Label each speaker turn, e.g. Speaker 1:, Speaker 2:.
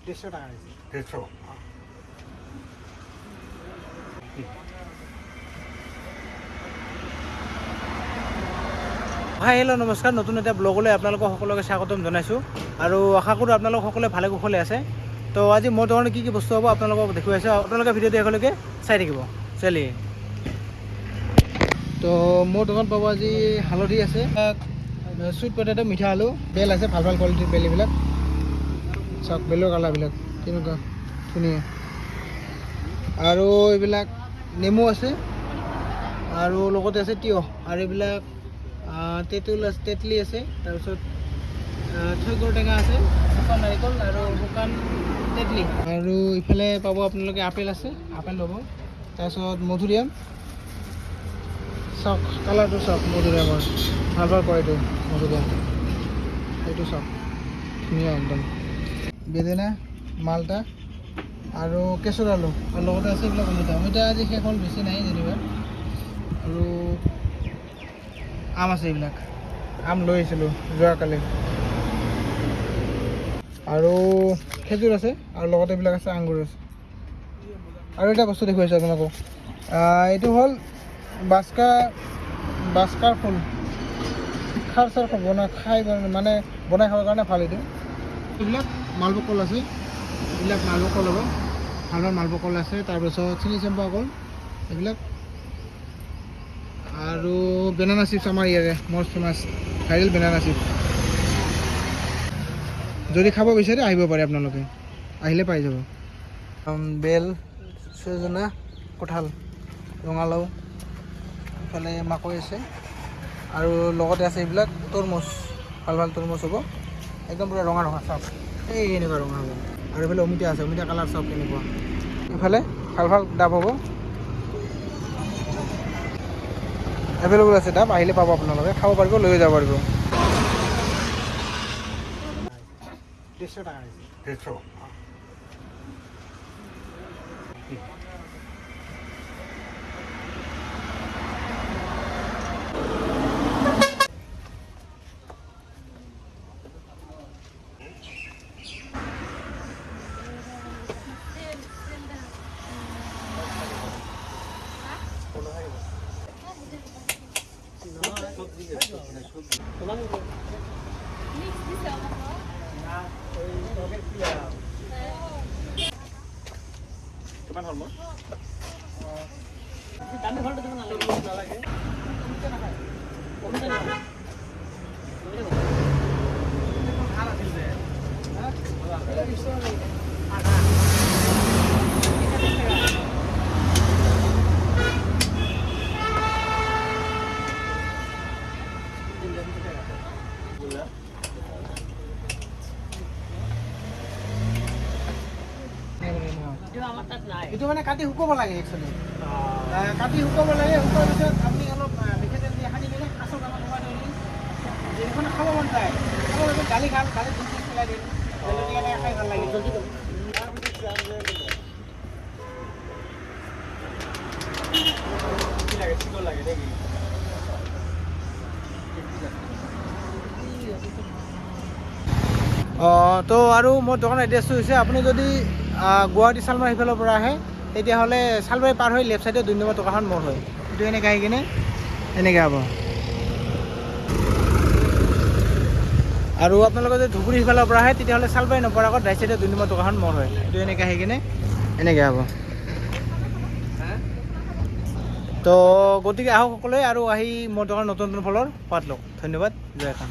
Speaker 1: 150 টাকা আছে
Speaker 2: 150
Speaker 1: hi hello' নমস্কাৰ নতুন এটা ব্লগলৈ আপোনালোকক সকলোকে স্বাগতম জনাইছোঁ আৰু আশা কৰোঁ আপোনালোক সকলোৱে ভালে কুশলে আছে তো আজি মোৰ দোকানত কি বস্তু হ'ব আপোনালোকক দেখুৱাইছোঁ আপোনালোকে ভিডিঅ'টো একেলগে চাই থাকিব চলিয়ে তো মোৰ দোকানত পাব আজি হালধি আছে চুইট পটেটো মিঠা আলু বেল আছে ভাল ভাল কোৱালিটিৰ বেল এইবিলাক চাওক বেলৰ কালাৰবিলাক কেনেকুৱা ধুনীয়া আৰু এইবিলাক নেমু আছে আৰু লগতে আছে তিয়ঁহ আৰু এইবিলাক তেতলি আছে তাৰপিছত থৈকৰ টেঙা আছে শুকান নাৰিকল আৰু শুকান তেতলি আৰু ইফালে পাব আপোনালোকে আপেল আছে আপেল ল'ব তাৰপিছত মধুৰিআম চাওক কালাৰটো চাওক মধুৰিআমৰ ভাল ভাল কৰে এইটো মধুৰিআম এইটো চাওক ধুনীয়া একদম বেদেনা মালটা আৰু কেঁচুৰ আলু আৰু লগতে আছে এইবিলাক অমিতা আজি শেষ হ'ল বেছি নাই যেনিবা আৰু আম আছে এইবিলাক আম লৈ আহিছিলোঁ যোৱাকালি আৰু খেজুৰ আছে আৰু লগতে এইবিলাক আছে আঙুৰ আছে আৰু এটা বস্তু দেখুৱাইছোঁ আপোনালোকক এইটো হ'ল বাস্কাৰ ফুল খাৰ চাৰ বনাই মানে বনাই খাবৰ কাৰণে ভাল এইটো এইবিলাক মালভোগ কল আছে এইবিলাক মালভোগ কল হ'ব ভাল ভাল মালভোগ কল আছে তাৰপিছত চিনি চেম্পা কল এইবিলাক আৰু বেনানা চিপছ আমাৰ ইয়াৰে most famous viral banana chips যদি খাব বিচাৰে আহিব পাৰে আপোনালোকে আহিলে পাই যাব বেল ছজনা কঁঠাল ৰঙালাও ইফালে মাকৈ আছে আৰু লগতে আছে এইবিলাক তৰমুজ ভাল ভাল তৰমুজ হ'ব একদম পূৰা ৰঙা ৰঙা চাওক এই এনেকুৱা ৰঙা হ'ব আৰু এইফালে অমিতা আছে অমিতা কালাৰ চাওক কেনেকুৱা ইফালে ভাল ভাল ডাব হ'ব এভেইলেবল আছে ডাব আহিলে পাব আপোনালোকে খাব পাৰিব লৈ যাব পাৰিব 150 টাকা আছে
Speaker 2: 150 কিমান হ'ল মোৰ
Speaker 1: এইটো মানে কাটি শুকাব লাগে একচুৱেলি কাটি শুকাব লাগে শুকোৱাৰ পিছত আপুনি অলপ মিঠাতেল দি সানি কিনে কাঁচৰ কামত সোমাই ধৰি যিখন খাব মন যায় খাব লাগে দালি খাল দালি দুই পিচ পেলাই দিম জলকীয়া এনেকৈ খাই ভাল লাগে জলদি তো আৰু মোৰ দোকানৰ এড্ৰেছটো হৈছে আপুনি যদি গুৱাহাটী চালমাৰী সিফালৰ পৰা আহে তেতিয়াহ'লে চালমাৰী পাৰ হৈ লেফ্ট ছাইডে 2 নম্বৰ দোকানখন মোৰ হয় এইটো এনেকৈ আহি কিনে এনেকৈ হ'ব আৰু আপোনালোকে যদি ধুবুৰী সিফালৰ পৰা আহে তেতিয়াহ'লে চালমাৰী নপৰাৰ আগত ৰাইট ছাইডে 2 নম্বৰ দোকানখন মোৰ হয় এইটো এনেকৈ আহি কিনে এনেকৈ হ'ব তো গতিকে আহক সকলোৱে আৰু আহি মোৰ দোকানৰ নতুন নতুন ফলৰ সোৱাদ লওক ধন্যবাদ জয় খান